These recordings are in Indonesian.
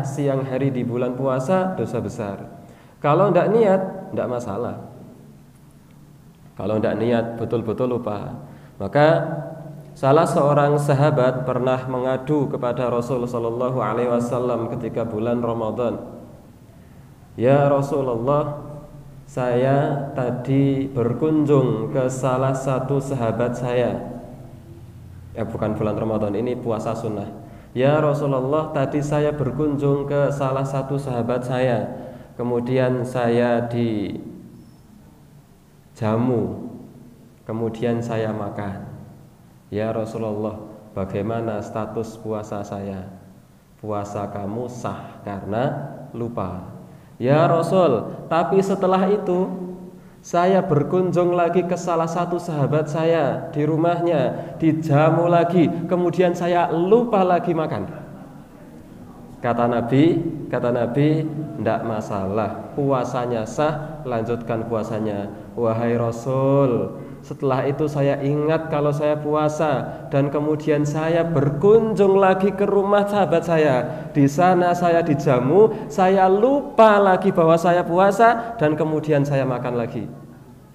siang hari di bulan puasa dosa besar. Kalau tidak niat, tidak masalah. Kalau tidak niat betul-betul lupa, maka salah seorang sahabat pernah mengadu kepada Rasul Shallallahu Alaihi Wasallam ketika bulan Ramadan. Ya Rasulullah, saya tadi berkunjung ke salah satu sahabat saya. Bukan bulan Ramadan, ini puasa sunnah. Ya Rasulullah, tadi saya berkunjung ke salah satu sahabat saya. Kemudian saya dijamu. Kemudian saya makan. Ya Rasulullah, bagaimana status puasa saya? Puasa kamu sah karena lupa. Ya Rasul, tapi setelah itu saya berkunjung lagi ke salah satu sahabat saya di rumahnya, dijamu lagi, kemudian saya lupa lagi makan. Kata Nabi, tidak masalah, puasanya sah, lanjutkan puasanya. Wahai Rasul, setelah itu saya ingat kalau saya puasa dan kemudian saya berkunjung lagi ke rumah sahabat saya. Di sana saya dijamu, saya lupa lagi bahwa saya puasa dan kemudian saya makan lagi.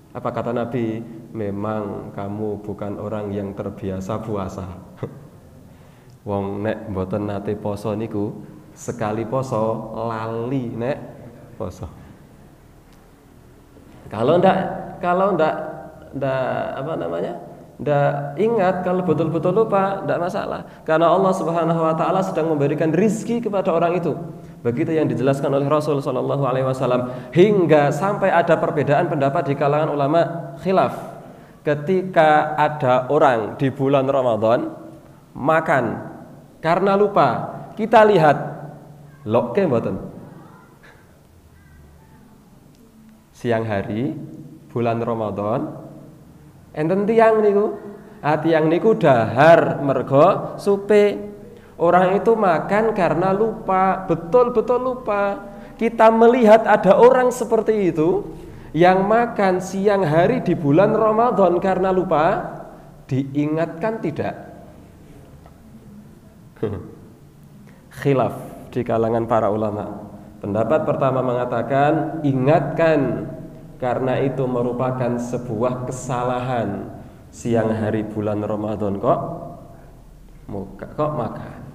Apa kata Nabi? Memang kamu bukan orang yang terbiasa puasa. Wong nek mboten nate poso niku, sekali poso lali nek poso. Kalau ndak ingat, kalau betul-betul lupa, ndak masalah. Karena Allah Subhanahu wa taala sedang memberikan rizki kepada orang itu. Begitu yang dijelaskan oleh Rasul sallallahu alaihi wasallam, hingga sampai ada perbedaan pendapat di kalangan ulama khilaf. Ketika ada orang di bulan Ramadan makan karena lupa, kita lihat loke mboten. Siang hari bulan Ramadan enten tiyang niku dahar mergo supe. Orang itu makan karena lupa, betul-betul lupa. Kita melihat ada orang seperti itu yang makan siang hari di bulan Ramadan karena lupa, diingatkan tidak? Khilaf di kalangan para ulama. Pendapat pertama mengatakan ingatkan, karena itu merupakan sebuah kesalahan. Siang hari bulan Ramadan kok makan.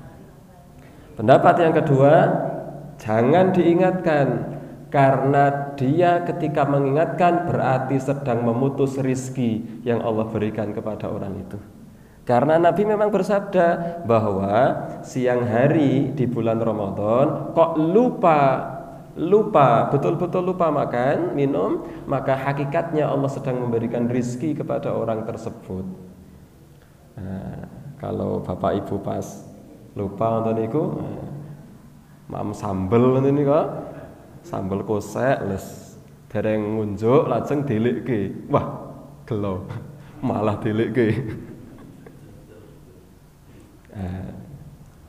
Pendapat yang kedua, jangan diingatkan, karena dia ketika mengingatkan berarti sedang memutus rizki yang Allah berikan kepada orang itu. Karena Nabi memang bersabda bahwa siang hari di bulan Ramadan kok lupa, betul-betul lupa makan, minum, maka hakikatnya Allah sedang memberikan rizki kepada orang tersebut. Nah, kalau bapak ibu pas lupa untuk niku, mam sambel ini kok, sambel kosek, les dereng ngunjuk, lajeng dilikke, wah gelo, malah dilikke.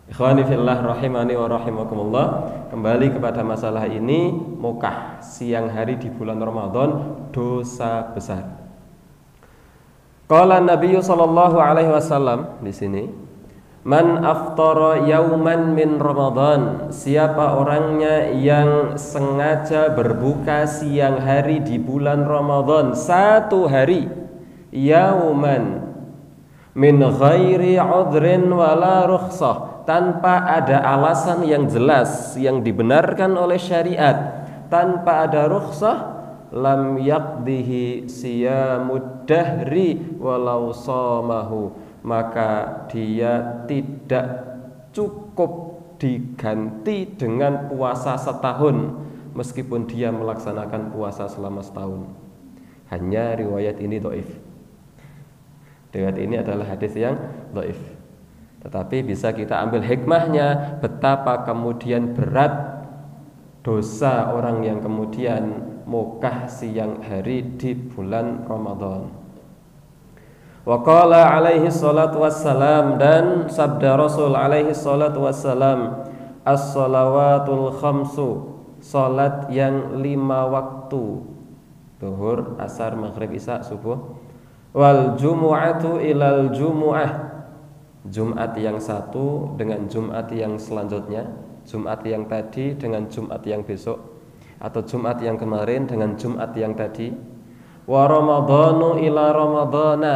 Ikhwani fillah rahimani wa rahimakumullah. Kembali kepada masalah ini, mukah siang hari di bulan Ramadan dosa besar. Qala Nabi sallallahu alaihi wasallam di sini, man aftara yauman min Ramadan, siapa orangnya yang sengaja berbuka siang hari di bulan Ramadan satu hari, yauman min ghairi udhrin wala rukhsah, tanpa ada alasan yang jelas yang dibenarkan oleh syariat, tanpa ada rukhsah, lam yaqdihi siyamud dahri walau shamahu, maka dia tidak cukup diganti dengan puasa setahun meskipun dia melaksanakan puasa selama setahun. Hanya riwayat ini dhaif. Riwayat ini adalah hadis yang dhaif. Tetapi bisa kita ambil hikmahnya, betapa kemudian berat dosa orang yang kemudian mukah siang hari di bulan Ramadan. Wa qala alaihi salatu wassalam, dan sabda Rasul alaihi salatu wassalam, as-salawatul khamsu, salat yang 5 waktu, zuhur, asar, maghrib, isya, subuh, wal jumu'atu ilal jumu'ah, Jumat yang satu dengan Jumat yang selanjutnya, Jumat yang tadi dengan Jumat yang besok, atau Jumat yang kemarin dengan Jumat yang tadi. Wa ramadhanu ila ramadhana,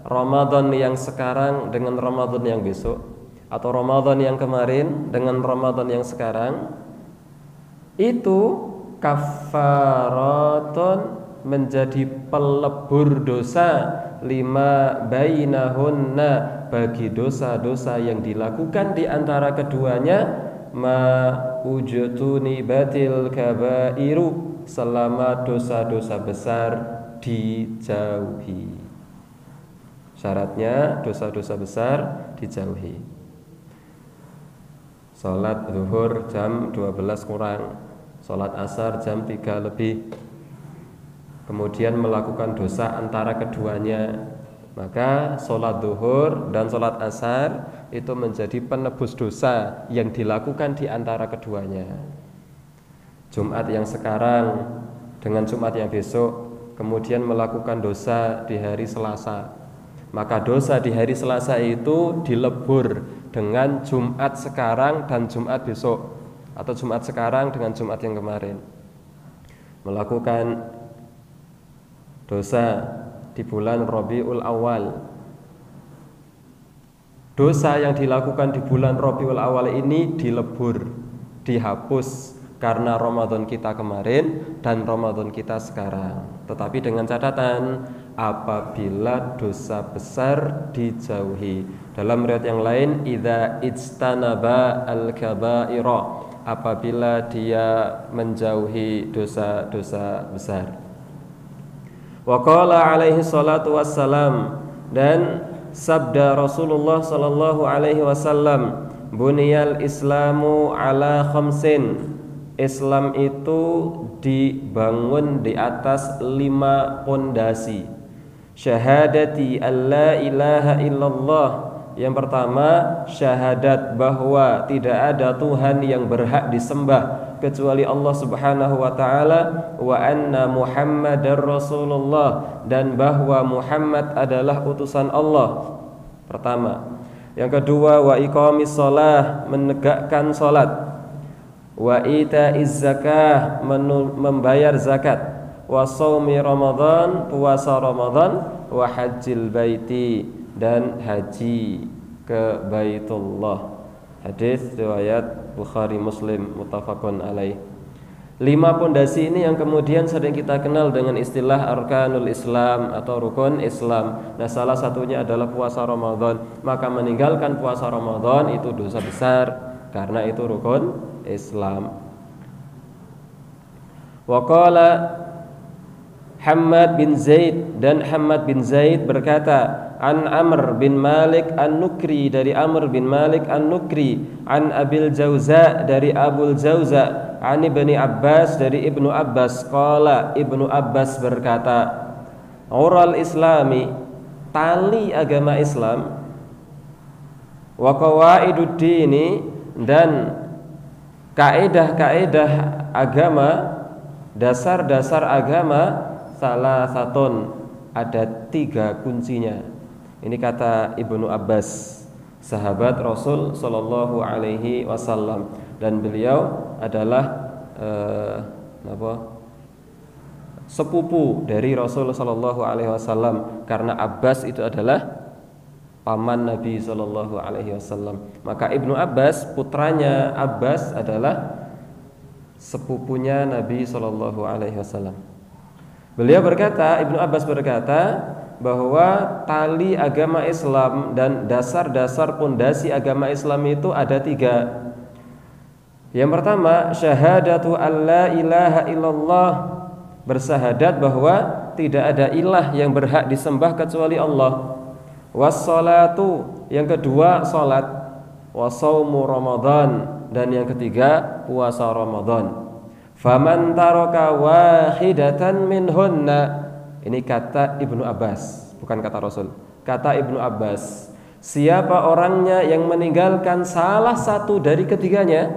Ramadan yang sekarang dengan Ramadan yang besok, atau Ramadan yang kemarin dengan Ramadan yang sekarang. Itu kafaratun, menjadi pelebur dosa, lima bainahunna, bagi dosa-dosa yang dilakukan di antara keduanya, ma ujtuni batil kabairu, selama dosa-dosa besar dijauhi. Syaratnya dosa-dosa besar dijauhi. Salat zuhur jam 12 kurang, salat asar jam 3 lebih, kemudian melakukan dosa antara keduanya, maka sholat zuhur dan sholat asar itu menjadi penebus dosa yang dilakukan di antara keduanya. Jumat yang sekarang dengan Jumat yang besok, kemudian melakukan dosa di hari Selasa, maka dosa di hari Selasa itu dilebur dengan Jumat sekarang dan Jumat besok, atau Jumat sekarang dengan Jumat yang kemarin. Melakukan dosa di bulan Rabiul Awal, dosa yang dilakukan di bulan Rabiul Awal ini dilebur, dihapus karena Ramadan kita kemarin dan Ramadan kita sekarang. Tetapi dengan catatan, apabila dosa besar dijauhi. Dalam riwayat yang lain, idza ijtanaba al-kaba'ira, apabila dia menjauhi dosa-dosa besar. Wa qala alaihi salatu wassalam, dan sabda Rasulullah sallallahu alaihi wasallam, buniyal islamu ala khamsin, Islam itu dibangun di atas 5 pondasi. Syahadati alla ilaha illallah, yang pertama syahadat bahwa tidak ada Tuhan yang berhak disembah kecuali Allah Subhanahu wa taala, wa anna Muhammadar Rasulullah, dan bahwa Muhammad adalah utusan Allah. Pertama. Yang kedua, wa iqamis shalah, menegakkan salat, wa itaiz zakah, membayar zakat, wa shaumi Ramadan, puasa Ramadan, wa hajjil baiti, dan haji ke Baitullah. Hadis riwayat Bukhari Muslim muttafaqun alaih. 5 pondasi ini yang kemudian sering kita kenal dengan istilah arkanul Islam atau rukun Islam. Nah, salah satunya adalah puasa Ramadan. Maka meninggalkan puasa Ramadan itu dosa besar karena itu rukun Islam. Wa qala Hammad bin Zaid, dan Hammad bin Zaid berkata, an Amr bin Malik an-Nukri, dari Amr bin Malik an-Nukri, an Abil Jauza, dari Abul Jauza, an Ibni Abbas, dari Ibnu Abbas, qala, Ibnu Abbas berkata, ural islami, tali agama Islam, wa qawaiduddini, dan kaidah-kaidah agama, dasar-dasar agama, salah satun, ada 3 kuncinya. Ini kata Ibnu Abbas, sahabat Rasul sallallahu alaihi wasallam, dan beliau adalah sepupu dari Rasul sallallahu alaihi wasallam, karena Abbas itu adalah paman Nabi sallallahu alaihi wasallam. Maka Ibnu Abbas, putranya Abbas, adalah sepupunya Nabi sallallahu alaihi wasallam. Beliau berkata, Ibnu Abbas berkata, bahwa tali agama Islam dan dasar-dasar pondasi agama Islam itu ada 3. Yang pertama, syahadatu alla ilaha illallah, bersahadat bahwa tidak ada ilah yang berhak disembah kecuali Allah. Wassalatu, yang kedua salat. Wasaumu Ramadan, dan yang ketiga puasa Ramadan. Faman taraka wahidatan minhunna, ini kata Ibnu Abbas, bukan kata Rasul. Kata Ibnu Abbas, siapa orangnya yang meninggalkan salah satu dari ketiganya,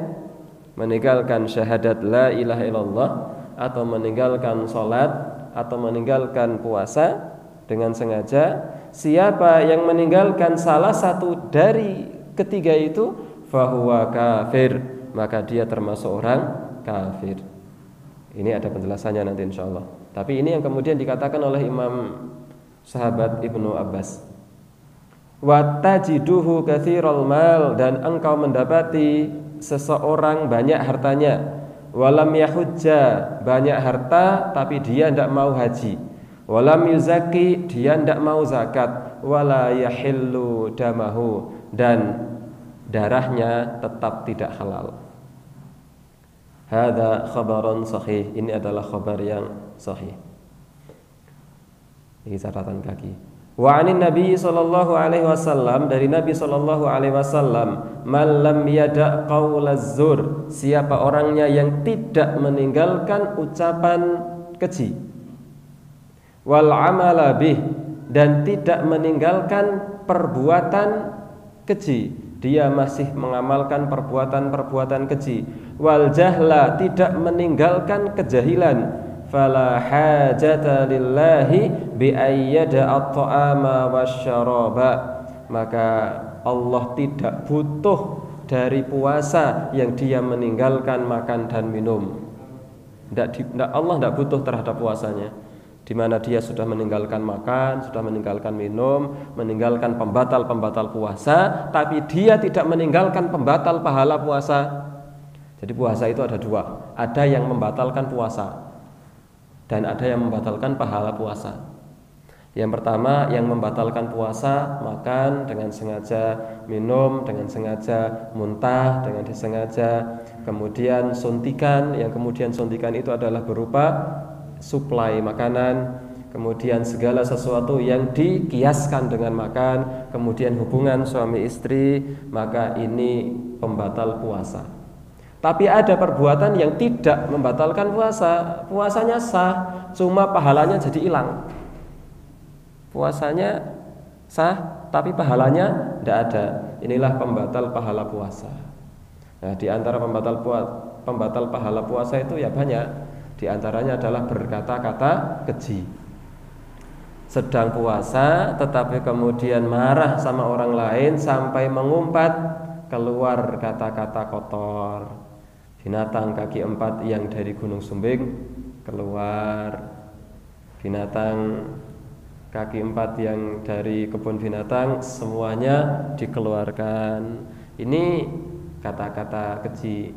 meninggalkan syahadat la ilaha illallah, atau meninggalkan salat, atau meninggalkan puasa dengan sengaja, siapa yang meninggalkan salah satu dari ketiga itu, fahuwa kafir, maka dia termasuk orang kafir. Ini ada penjelasannya nanti insyaallah. Tapi ini yang kemudian dikatakan oleh Imam sahabat Ibnu Abbas. Wa tajiduhu katsiral mal, dan engkau mendapati seseorang banyak hartanya. Walam yahujja, banyak harta tapi dia tidak mau haji. Walam yuzaki, dia tidak mau zakat. Wala yahillu damahu, dan darahnya tetap tidak halal. Hada khabarun sahih, ini adalah khabar yang sahih. Ini catatan kaki. Wa anin Nabi sallallahu alaihi wasallam, dari Nabi sallallahu alaihi wasallam, man lam yada' qaulaz zur, siapa orangnya yang tidak meninggalkan ucapan keji, wal amala bih, dan tidak meninggalkan perbuatan keji, dia masih mengamalkan perbuatan-perbuatan keji, wal jahla, tidak meninggalkan kejahilan, fala hajata lillahi bi ayyada at-ta'ama wasyaraba, maka Allah tidak butuh dari puasa yang dia meninggalkan makan dan minum. Allah tidak butuh terhadap puasanya, di mana dia sudah meninggalkan makan, sudah meninggalkan minum, meninggalkan pembatal-pembatal puasa, tapi dia tidak meninggalkan pembatal pahala puasa. Jadi puasa itu ada dua, ada yang membatalkan puasa dan ada yang membatalkan pahala puasa. Yang pertama, yang membatalkan puasa, makan dengan sengaja, minum dengan sengaja, muntah dengan disengaja, kemudian suntikan, yang kemudian suntikan itu adalah berupa suplai makanan, kemudian segala sesuatu yang dikiaskan dengan makan, kemudian hubungan suami istri, maka ini pembatal puasa. Tapi ada perbuatan yang tidak membatalkan puasa, puasanya sah, cuma pahalanya jadi hilang. Puasanya sah, tapi pahalanya tidak ada. Inilah pembatal pahala puasa. Nah, di antara pembatal pahala puasa itu ya banyak. Di antaranya adalah berkata-kata keji. Sedang puasa tetapi kemudian marah sama orang lain sampai mengumpat keluar kata-kata kotor. Binatang kaki 4 yang dari Gunung Sumbing keluar. Binatang kaki 4 yang dari kebun binatang semuanya dikeluarkan. Ini kata-kata keji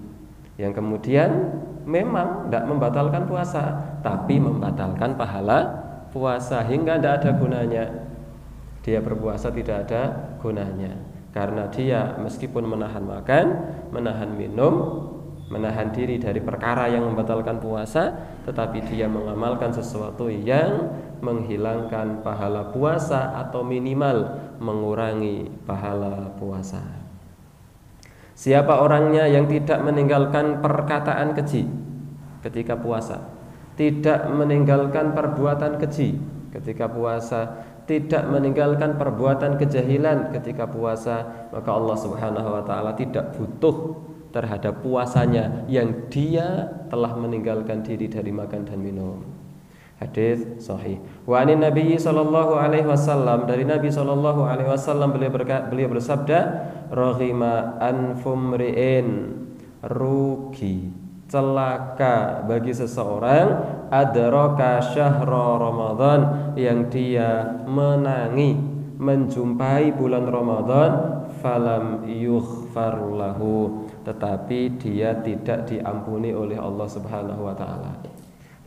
yang kemudian memang tidak membatalkan puasa, tapi membatalkan pahala puasa hingga tidak ada gunanya. Dia berpuasa tidak ada gunanya, karena dia meskipun menahan makan, menahan minum, menahan diri dari perkara yang membatalkan puasa, tetapi dia mengamalkan sesuatu yang menghilangkan pahala puasa atau minimal mengurangi pahala puasa. Siapa orangnya yang tidak meninggalkan perkataan keji ketika puasa, tidak meninggalkan perbuatan keji ketika puasa, tidak meninggalkan perbuatan kejahilan ketika puasa, maka Allah Subhanahu wa taala tidak butuh terhadap puasanya yang dia telah meninggalkan diri dari makan dan minum. Hadis sahih. Wa anin Nabi sallallahu alaihi wasallam, dari Nabi sallallahu alaihi wasallam beliau bersabda, raghima anfumriin, rugi, celaka bagi seseorang adraka syahra Ramadan, yang dia menangi menjumpai bulan Ramadan, falam yughfar lahu, tetapi dia tidak diampuni oleh Allah Subhanahu wa taala.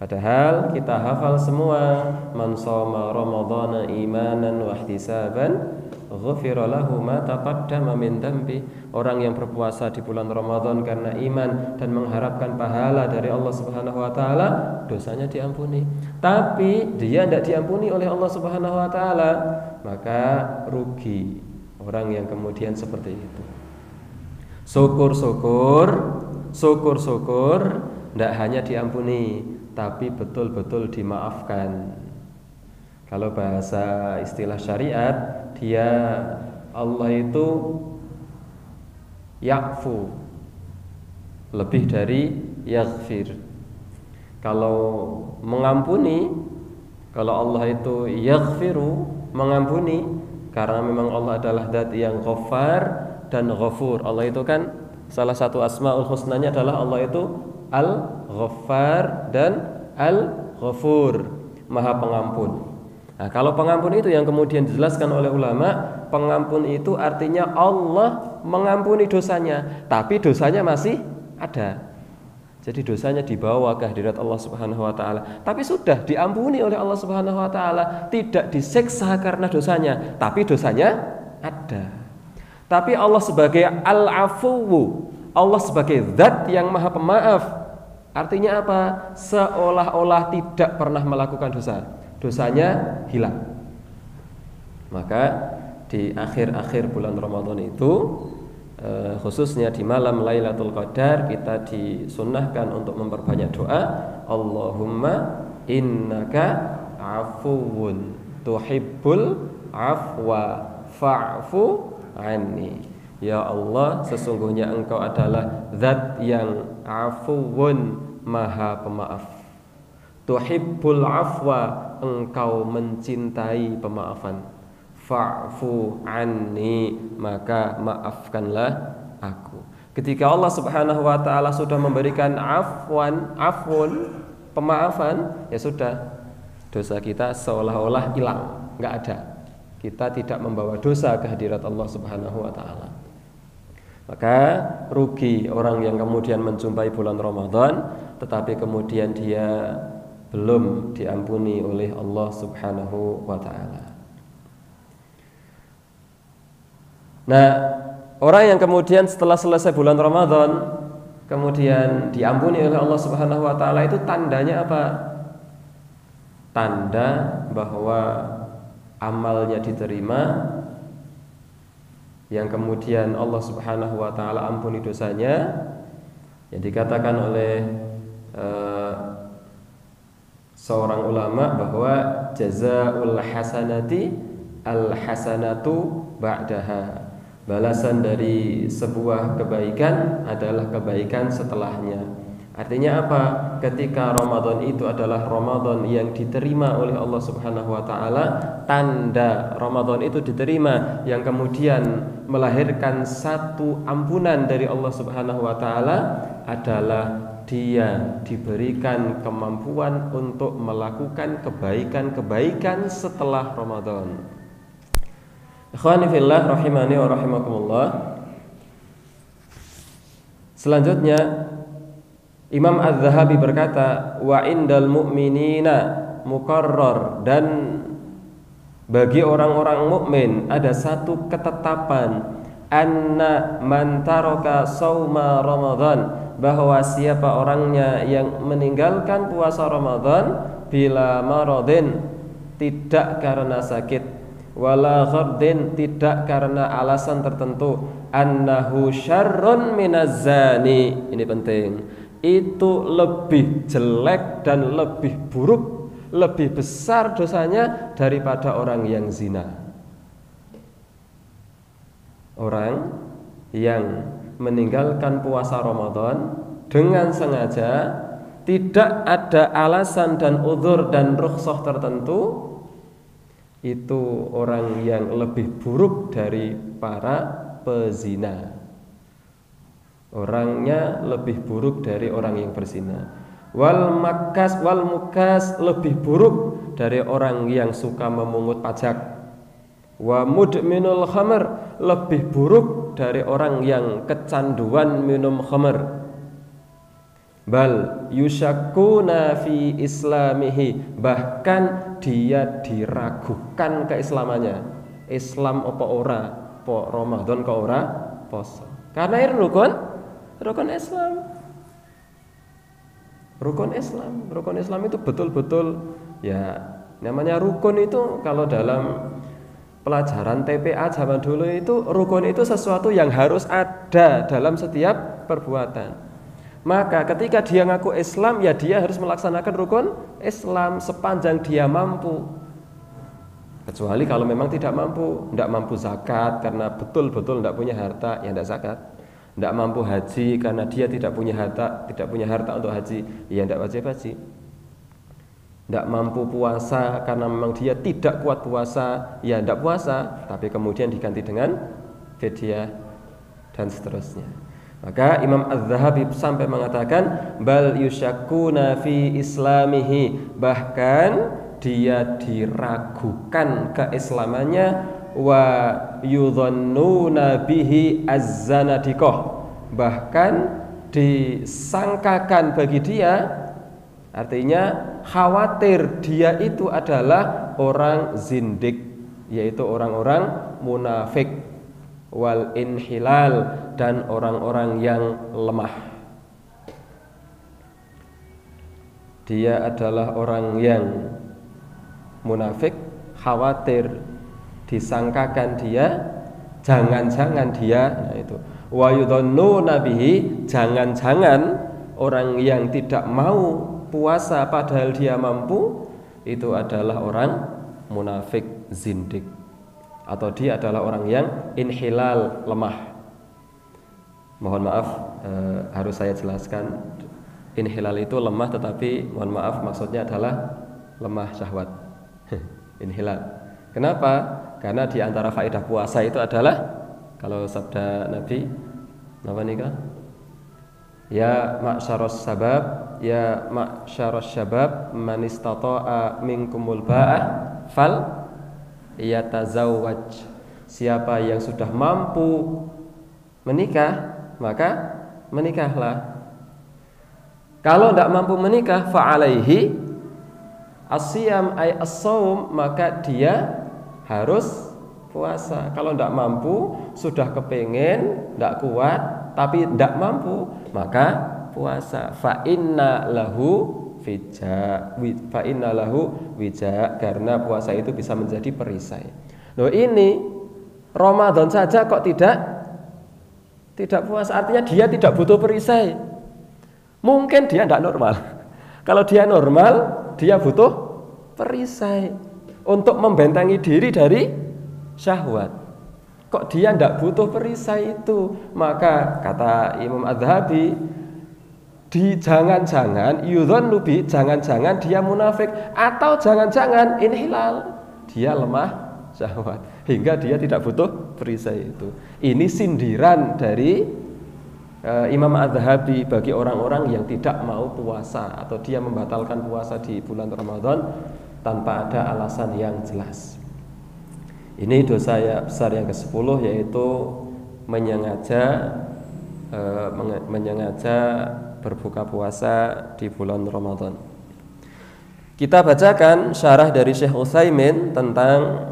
Padahal kita hafal semua, man shoma ramadhana imanan wa ihtisaban ghufira lahu ma taqaddama min dambi. Orang yang berpuasa di bulan Ramadan karena iman dan mengharapkan pahala dari Allah Subhanahu wa taala, dosanya diampuni. Tapi dia tidak diampuni oleh Allah Subhanahu wa taala, maka rugi orang yang kemudian seperti itu. Syukur-syukur tidak hanya diampuni, tapi betul-betul dimaafkan. Kalau bahasa istilah syariat, Allah itu yakfu, lebih dari yaghfir. Kalau mengampuni, kalau Allah itu yaghfiru, mengampuni, karena memang Allah adalah zat yang ghaffar dan ghafur. Allah itu kan salah satu asmaul husnanya adalah Allah itu Al-Ghaffar dan Al-Ghafur, Maha Pengampun. Nah, kalau pengampun itu yang kemudian dijelaskan oleh ulama, pengampun itu artinya Allah mengampuni dosanya, tapi dosanya masih ada. Jadi dosanya dibawa ke hadirat Allah Subhanahu wa taala, tapi sudah diampuni oleh Allah Subhanahu wa taala, tidak disiksa karena dosanya, tapi dosanya ada. Tapi Allah sebagai Al-Afuwu, Allah sebagai zat yang Maha Pemaaf, artinya apa? Seolah-olah tidak pernah melakukan dosa, dosanya hilang. Maka di akhir-akhir bulan Ramadan itu, khususnya di malam Lailatul Qadar, kita disunnahkan untuk memperbanyak doa, Allahumma innaka afuwun tuhibbul afwa fa'fu anni. Ya Allah, sesungguhnya Engkau adalah zat yang afuwun, Maha Pemaaf. Tuhibbul afwa, Engkau mencintai pemaafan. Fa'fu anni, maka maafkanlah aku. Ketika Allah Subhanahu wa taala sudah memberikan afun, pemaafan, ya sudah, dosa kita seolah-olah hilang, enggak ada. Kita tidak membawa dosa ke hadirat Allah Subhanahu wa taala. Maka rugi orang yang kemudian menjumpai bulan Ramadan tetapi kemudian dia belum diampuni oleh Allah Subhanahu wa taala. Nah, orang yang kemudian setelah selesai bulan Ramadan kemudian diampuni oleh Allah Subhanahu wa taala, itu tandanya apa? Tanda bahwa amalnya diterima, yang kemudian Allah Subhanahu wa taala ampuni dosanya, yang dikatakan oleh seorang ulama bahwa jazaul hasanati al hasanatu ba'daha. Balasan dari sebuah kebaikan adalah kebaikan setelahnya. Artinya apa? Ketika Ramadan itu adalah Ramadan yang diterima oleh Allah Subhanahu wa taala, tanda Ramadan itu diterima yang kemudian melahirkan satu ampunan dari Allah Subhanahu wa taala adalah dia diberikan kemampuan untuk melakukan kebaikan-kebaikan setelah Ramadan. Ikhwani fillah rahimani wa rahimakumullah. Selanjutnya Imam Az-Zahabi berkata, wa indal mu'minina muqarrar, dan bagi orang-orang mukmin ada satu ketetapan, anna man taraka shauma Ramadan, bahwa siapa orangnya yang meninggalkan puasa Ramadan bila maradin, tidak karena sakit, wala ghardin, tidak karena alasan tertentu, annahu syarrun minaz zani, ini penting, itu lebih jelek dan lebih buruk, lebih besar dosanya daripada orang yang zina. Orang yang meninggalkan puasa Ramadan dengan sengaja, tidak ada alasan dan uzur dan rukhsah tertentu, itu orang yang lebih buruk dari para pezina. Orangnya lebih buruk dari orang yang berzina. Wal mukas, lebih buruk dari orang yang suka memungut pajak. Wa mudminul khamr, lebih buruk dari orang yang kecanduan minum khamr. Bal yusyakuna fi islamihi, bahkan dia diragukan keislamannya. Islam apa ora? Po Ramadan kok ora poso? Karena ini rukun Islam. Rukun Islam itu betul-betul, ya namanya rukun itu, kalau dalam pelajaran TPA zaman dulu itu, rukun itu sesuatu yang harus ada dalam setiap perbuatan. Maka ketika dia ngaku Islam, ya dia harus melaksanakan rukun Islam sepanjang dia mampu. Kecuali kalau memang tidak mampu zakat karena betul-betul tidak punya harta, ya tidak zakat. Tidak mampu haji karena dia tidak punya harta untuk haji, ya tidak wajib haji. Tidak mampu puasa karena memang dia tidak kuat puasa, ya tidak puasa, tapi kemudian diganti dengan fidyah dan seterusnya. Maka Imam Az-Zahabi sampai mengatakan bal yusyakuna fi islamihi, bahkan dia diragukan keislamannya, wa yudhannuna bihi az-zanadiqah, bahkan disangkakan bagi dia, artinya khawatir dia itu adalah orang zindik, yaitu orang-orang munafik, wal inhilal, dan orang-orang yang lemah. Dia adalah orang yang munafik, khawatir disangkakan dia, jangan-jangan dia, nah itu wa yudhannuna bihi, jangan-jangan orang yang tidak mau puasa padahal dia mampu itu adalah orang munafik zindik, atau dia adalah orang yang inhilal, lemah. Mohon maaf, harus saya jelaskan, inhilal itu lemah, tetapi mohon maaf maksudnya adalah lemah syahwat. Inhilal. Kenapa? Karena di antara faedah puasa itu adalah, kalau sabda Nabi apa nih Kak? Ya ma'syaros sabab, ya ma'syaros syabab, man istata'a minkumul ba'ah fal yatazawwaj. Siapa yang sudah mampu menikah, maka menikahlah. Kalau tidak mampu menikah, fa'alaihi as-siyam ay as-saum, maka dia harus puasa. Kalau tidak mampu, sudah kepengen, tidak kuat, tapi tidak mampu, maka puasa. Fa inna lahu wija, karena puasa itu bisa menjadi perisai. Loh, ini Ramadan saja kok tidak puasa, artinya dia tidak butuh perisai. Mungkin dia tidak normal. Kalau dia normal, dia butuh perisai untuk membentengi diri dari syahwat. Kok dia tidak butuh perisai itu? Maka kata Imam Az-Zahabi, jangan-jangan yudhonnu bi, jangan-jangan dia munafik, atau jangan-jangan inhilal, dia lemah syahwat hingga dia tidak butuh perisai itu. Ini sindiran dari Imam Az-Zahabi bagi orang-orang yang tidak mau puasa, atau dia membatalkan puasa di bulan Ramadan tanpa ada alasan yang jelas. Ini dosa besar yang ke-10, yaitu menyengaja berbuka puasa di bulan Ramadan. Kita bacakan syarah dari Syekh Utsaimin tentang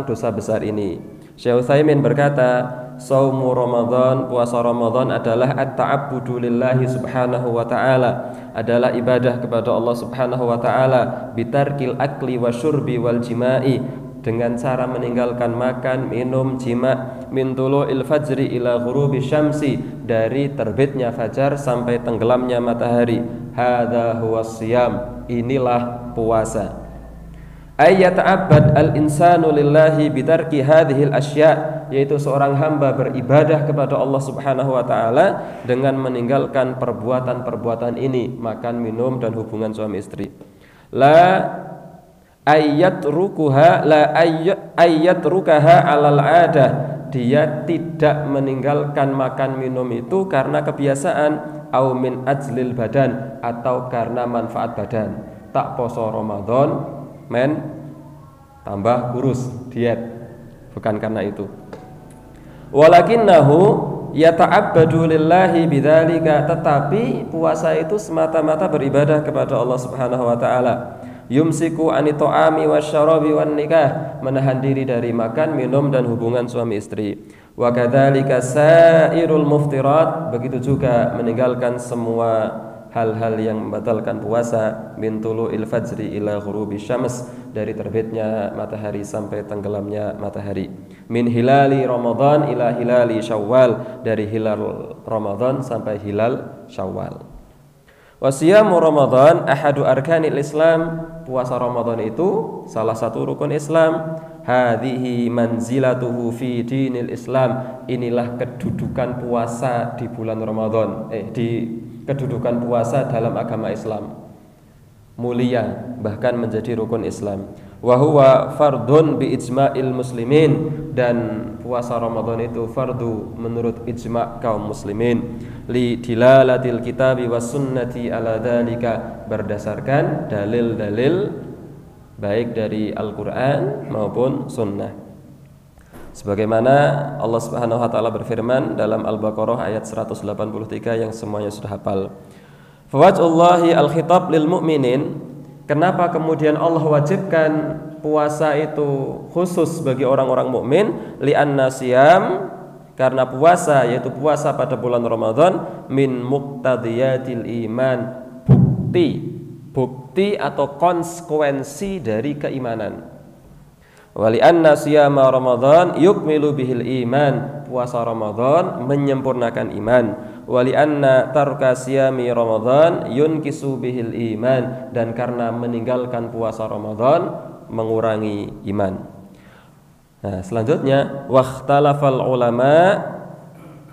dosa besar ini. Syekh Utsaimin berkata, saumu Ramadan, puasa Ramadan adalah at-ta'abbudu lillahi subhanahu wa ta'ala, adalah ibadah kepada Allah subhanahu wa ta'ala, bitarkil akli wa syurbi wal jima'i, dengan cara meninggalkan makan, minum, jima, min tulu'il fajri ila ghurubi syamsi, dari terbitnya fajar sampai tenggelamnya matahari. Hadza huwas siyam, inilah puasa. Ayyata'abbad al-insanu lillahi bitarki hadhil asya', yaitu seorang hamba beribadah kepada Allah subhanahu wa ta'ala dengan meninggalkan perbuatan-perbuatan ini, makan, minum, dan hubungan suami istri. La ayyatrukaha alal adah, dia tidak meninggalkan makan minum itu karena kebiasaan, au min ajlil badan, atau karena manfaat badan. Tak poso Ramadan tambah kurus, diet, bukan karena itu. Walakinnahu yata'abbadu lillahi bidzalika, tetapi puasa itu semata-mata beribadah kepada Allah Subhanahu wa taala. Yumsiku ani ta'ami wasyarabi wan nikah, menahan diri dari makan, minum, dan hubungan suami istri. Wa kadzalika sairul muftirat, begitu juga meninggalkan semua hal-hal yang membatalkan puasa, min tulu'il fajri ila ghurubi syams, dari terbitnya matahari sampai tenggelamnya matahari, min hilali Ramadan ila hilali Syawal, dari hilal Ramadan sampai hilal Syawal. Wasiyamu Ramadan ahadu arkanil Islam, puasa Ramadan itu salah satu rukun Islam. Hadhihi manzilatuhu fi dinil Islam, inilah kedudukan puasa di bulan Ramadan, kedudukan puasa dalam agama Islam, mulia, bahkan menjadi rukun Islam. Wa huwa fardun bi ijma'il muslimin, dan puasa Ramadan itu fardu menurut ijma' kaum muslimin li dilalatil kitabi was sunnati ala dzalika, berdasarkan dalil-dalil baik dari Al-Qur'an maupun sunnah. Sebagaimana Allah Subhanahu wa taala berfirman dalam Al-Baqarah ayat 183 yang semuanya sudah hafal. Fawajhullahi al-khitab lil mu'minin. Kenapa kemudian Allah wajibkan puasa itu khusus bagi orang-orang mukmin? Li'anna siyam, karena puasa, yaitu puasa pada bulan Ramadan, min muqtadiyatil iman, bukti atau konsekuensi dari keimanan. Wali anna siyama Ramadan yukmilu bihil iman, puasa Ramadan menyempurnakan iman. Wali anna tarka siyami Ramadan yunkisu bihil iman, dan karena meninggalkan puasa Ramadan mengurangi iman. Nah, selanjutnya wakhtalafal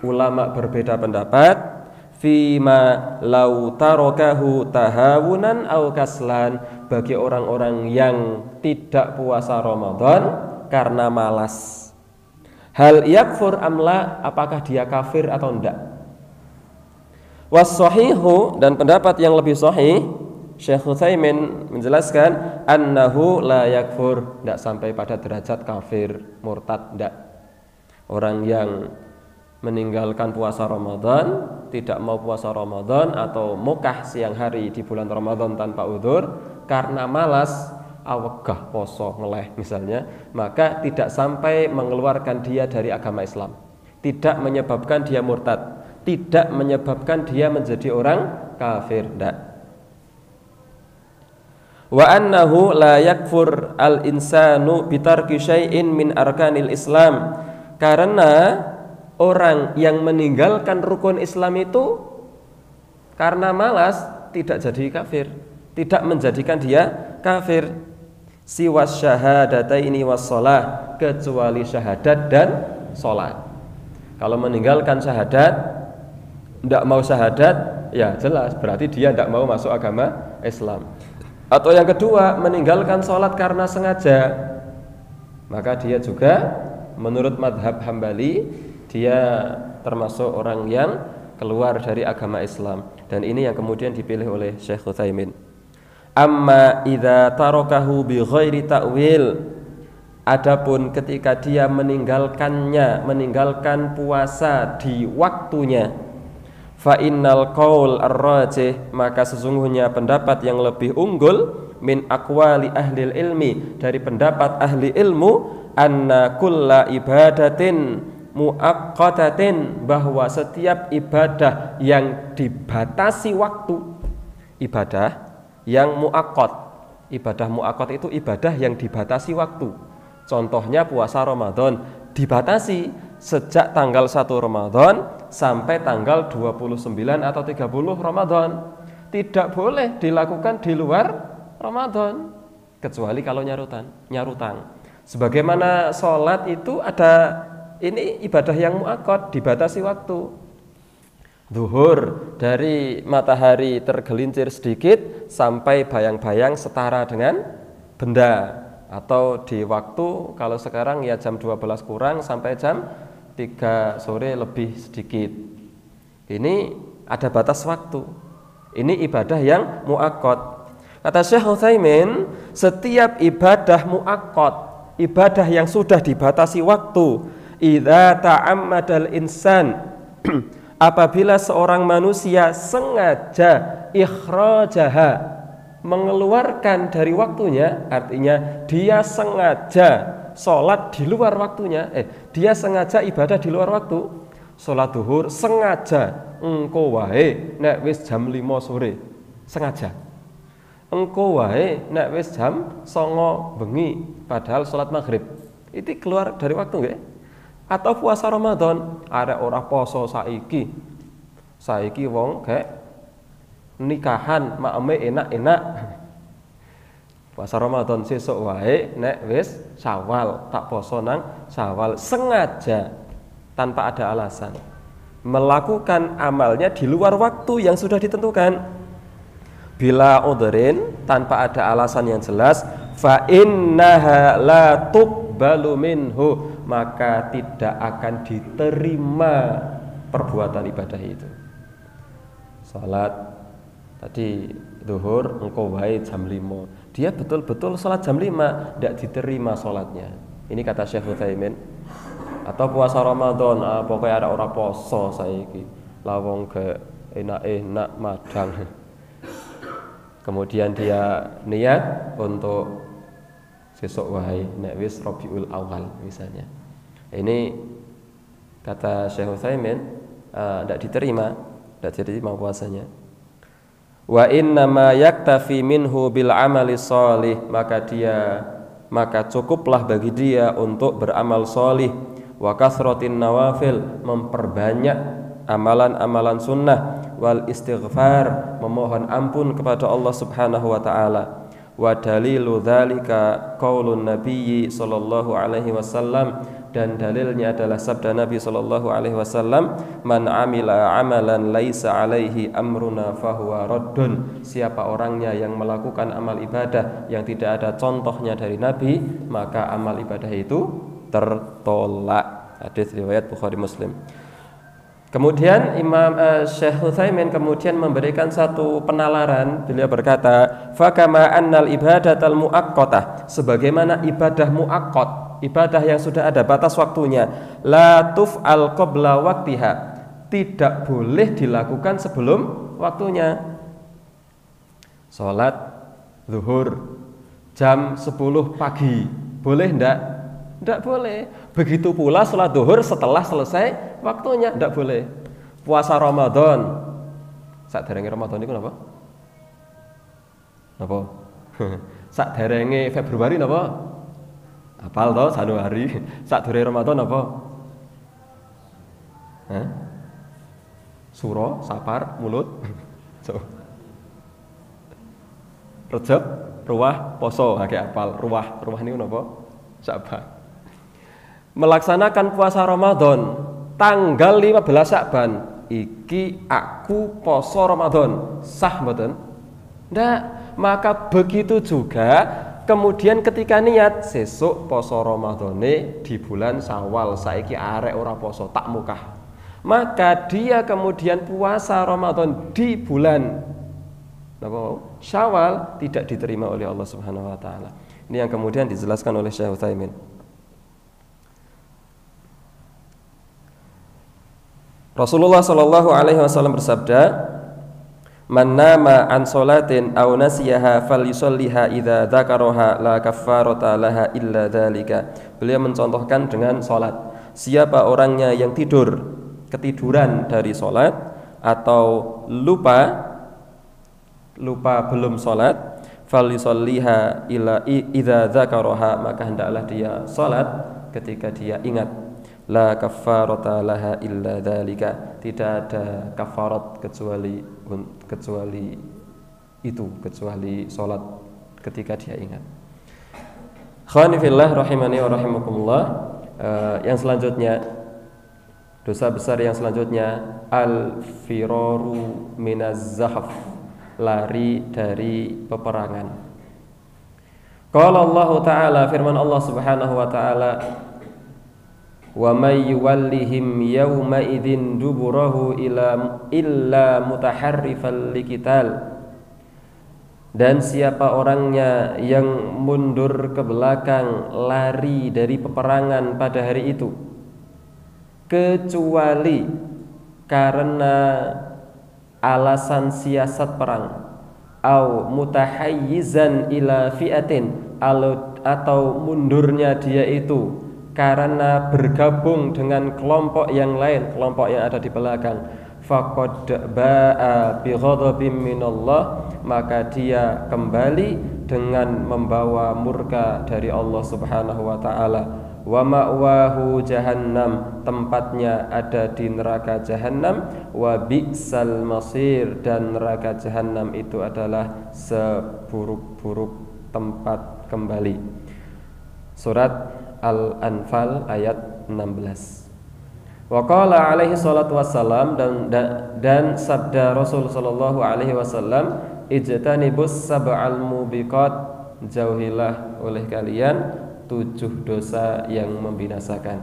ulama berbeda pendapat fima lau tarokahu tahawunan au kaslan, bagi orang-orang yang tidak puasa Ramadan karena malas. Hal yakfur amla, apakah dia kafir atau enggak? Was-sahihu, dan pendapat yang lebih sahih, Syekh Utsaimin menjelaskan annahu la yakfur, enggak sampai pada derajat kafir, murtad, enggak. Orang yang meninggalkan puasa Ramadan, tidak mau puasa Ramadan atau mukah siang hari di bulan Ramadan tanpa udzur karena malas, awegah poso ngeleh misalnya, maka tidak sampai mengeluarkan dia dari agama Islam, tidak menyebabkan dia murtad, tidak menyebabkan dia menjadi orang kafir, tidak. Wa annahu la yakfur al insanu bitarki syai'in min arkanil Islam, karena orang yang meninggalkan rukun Islam itu karena malas tidak jadi kafir, tidak menjadikan dia kafir. Siwas syahadataini was shalah, kecuali syahadat dan sholat. Kalau meninggalkan syahadat, tidak mau syahadat, ya jelas berarti dia tidak mau masuk agama Islam. Atau yang kedua, meninggalkan sholat karena sengaja, maka dia juga menurut madhab Hambali dia termasuk orang yang keluar dari agama Islam. Dan ini yang kemudian dipilih oleh Syekh Utsaimin. Amma idza tarakahu bi ghairi ta'wil, adapun ketika dia meninggalkan puasa di waktunya, fa innal qaul ar-rajih, maka sesungguhnya pendapat yang lebih unggul, min aqwali ahli ilmi, dari pendapat ahli ilmu, anna kulla ibadatin muaqqatatin, bahwa setiap ibadah yang dibatasi waktu, ibadah yang muaqqat. Ibadah muaqqat itu ibadah yang dibatasi waktu. Contohnya puasa Ramadan dibatasi sejak tanggal 1 Ramadan sampai tanggal 29 atau 30 Ramadan. Tidak boleh dilakukan di luar Ramadan kecuali kalau nyarutang. Sebagaimana sholat itu ada, ini ibadah yang muaqqat, dibatasi waktu. Zuhur dari matahari tergelincir sedikit sampai bayang-bayang setara dengan benda, atau di waktu kalau sekarang ya jam 12 kurang sampai jam 3 sore lebih sedikit. Ini ada batas waktu. Ini ibadah yang muaqqat. Kata Syekh Utsaimin, setiap ibadah muaqqat, ibadah yang sudah dibatasi waktu, idza ta'ammadal insan, apabila seorang manusia sengaja ikhrajaha, mengeluarkan dari waktunya, artinya dia sengaja sholat di luar waktunya, dia sengaja ibadah di luar waktu. Sholat duhur sengaja, engko wae nek wis jam 5 sore, sengaja. Engko wae nek wis jam 09 bengi, padahal sholat maghrib. Itu keluar dari waktu nggih? Atau puasa Ramadan, arek ora poso saiki wong kayak nikahan makame enak-enak. Puasa Ramadan sesuk wae nek wis Syawal, tak poso nang Syawal, sengaja tanpa ada alasan melakukan amalnya di luar waktu yang sudah ditentukan. Bila udhrin, tanpa ada alasan yang jelas, fa innaha la tuqbalu minhu, maka tidak akan diterima perbuatan ibadah itu. Salat tadi zuhur engkau wae jam 5. Dia betul-betul salat jam 5, tidak diterima salatnya. Ini kata Syekh Utsaimin. Atau puasa Ramadan, pokoknya ada orang poso saiki. Lawong ke enak madang. Kemudian dia niat untuk sesuk wae nek wis Rabiul Awal misalnya. Ini kata Syekh Utsaimin tidak diterima puasanya. Wa inna ma yaktafi minhu bil amali shalih, maka cukuplah bagi dia untuk beramal shalih, wa kasratin nawafil, memperbanyak amalan-amalan sunnah, wal istighfar, memohon ampun kepada Allah Subhanahu wa taala. Wa dalilu dzalika qaulun nabiyyi sallallahu alaihi wasallam, dan dalilnya adalah sabda Nabi sallallahu alaihi wasallam, man amila amalan laisa alaihi amruna fahuwa raddun. Siapa orangnya yang melakukan amal ibadah yang tidak ada contohnya dari Nabi, maka amal ibadah itu tertolak. Hadis riwayat Bukhari Muslim. Kemudian Imam Syekh Utsaimin kemudian memberikan satu penalaran. Beliau berkata, "Fakama annal ibadatal muaqqatah", sebagaimana ibadah muaqqat, ibadah yang sudah ada batas waktunya, la tuf'al qabla waqtiha, tidak boleh dilakukan sebelum waktunya. Salat zuhur jam 10 pagi, boleh enggak? Enggak boleh. Begitu pula salat zuhur setelah selesai waktunya, enggak boleh. Puasa Ramadan, sakderenge Ramadan niku napa? Napa? Sakderenge Februari napa? Apal toh Januari. Sakdurunge Ramadan apa? Suro, Sapar, Mulut. Rejab, Ruwah, Poso, akeh apal. Ruwah niku napa? Syaban. Melaksanakan puasa Ramadan tanggal 15 Sya'ban, iki aku poso Ramadan, sah mboten? Ndak. Maka begitu juga kemudian ketika niat sesuk poso Ramadane di bulan Syawal, saiki arek ora poso tak mukah, maka dia kemudian puasa Ramadan di bulan Syawal tidak diterima oleh Allah Subhanahu wa taala. Ini yang kemudian dijelaskan oleh Syekh Utsaimin. Rasulullah sallallahu alaihi wasallam bersabda, "Man nama an salatin aw nasiyaha falyusalliha idza dzakaraha la kaffarata laha illa dzalika." Beliau mencontohkan dengan salat. Siapa orangnya yang ketiduran dari salat atau lupa belum salat, falyusalliha illa idza dzakaraha, maka hendaklah dia salat ketika dia ingat. La kaffarata laha illa dzalika, tidak ada kafarat kecuali salat ketika dia ingat. Khawani fillah rahimani wa rahimakumullah. Yang selanjutnya, dosa besar yang selanjutnya, al-firaru minaz zahf, lari dari peperangan. Qala Allah Ta'ala, firman Allah Subhanahu wa taala, wa may yuwallihim yawma idzin duburahu illa mutaharrifal liqital, dan siapa orangnya yang mundur ke belakang, lari dari peperangan pada hari itu, kecuali karena alasan siasat perang, au mutahayyizan ila fi'atin, atau mundurnya dia itu karena bergabung dengan kelompok yang lain, kelompok yang ada di belakang, faqad ba'a bi ghadabin minallah, maka dia kembali dengan membawa murka dari Allah Subhanahu wa taala. Wa ma'wahu jahannam, tempatnya ada di neraka jahannam. Wa bi'sal masir, dan neraka jahannam itu adalah seburuk-buruk tempat kembali. Surat Al-Anfal ayat 16. Wa qala alaihi salatu wassalam, dan sabda Rasul sallallahu alaihi wasallam, ijtanibus sab'al mubiqat, jauhilah oleh kalian 7 dosa yang membinasakan.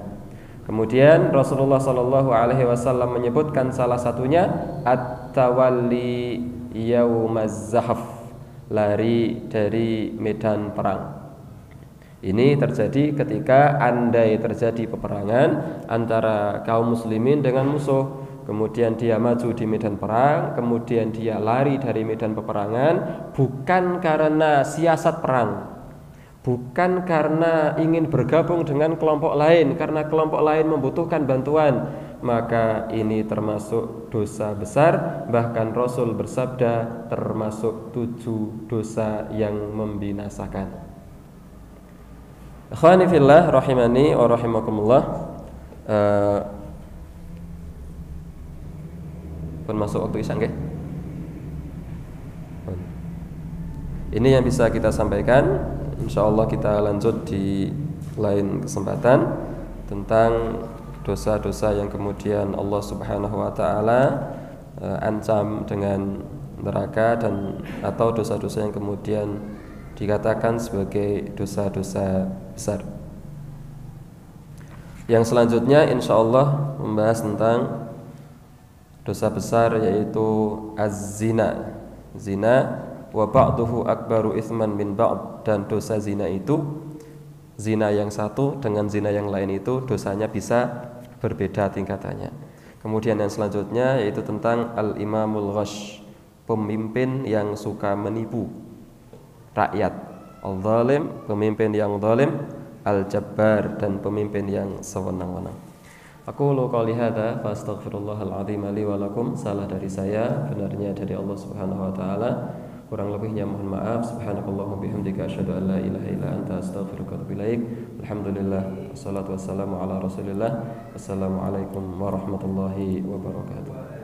Kemudian Rasulullah Shallallahu Alaihi Wasallam menyebutkan salah satunya at-tawalli yaumaz zahaf, lari dari medan perang. Ini terjadi ketika andai terjadi peperangan antara kaum muslimin dengan musuh. Kemudian dia maju di medan perang, kemudian dia lari dari medan peperangan bukan karena siasat perang, bukan karena ingin bergabung dengan kelompok lain, karena kelompok lain membutuhkan bantuan, maka ini termasuk dosa besar. Bahkan Rasul bersabda termasuk 7 dosa yang membinasakan. Ikhwani fillah rahimani wa rahimakumullah. Pun masuk waktu isya nggih. Ini yang bisa kita sampaikan. Insyaallah kita lanjut di lain kesempatan tentang dosa-dosa yang kemudian Allah Subhanahu wa taala ancam dengan neraka, dan atau dosa-dosa yang kemudian dikatakan sebagai dosa-dosa besar. Yang selanjutnya insyaallah membahas tentang dosa besar, yaitu az-zina. Zina wa ba'duhu akbaru itsman min ba'd, dan dosa zina itu, zina yang satu dengan zina yang lain itu dosanya bisa berbeda tingkatannya. Kemudian yang selanjutnya yaitu tentang al-imamul ghash, pemimpin yang suka menipu rakyat, al-zalim, pemimpin yang zalim, al-jabbar, dan pemimpin yang sewenang-wenang. Aku qouli hadza fa astaghfirullahal azim li wa lakum. Salah dari saya, benarnya dari Allah Subhanahu wa taala. Kurang lebihnya mohon maaf. Subhanakallahumma bihamdika asyhadu an la ilaha illa anta astaghfiruka wa atubu ilaik. Alhamdulillah wassalatu wassalamu ala Rasulillah. Wassalamualaikum warahmatullahi wabarakatuh.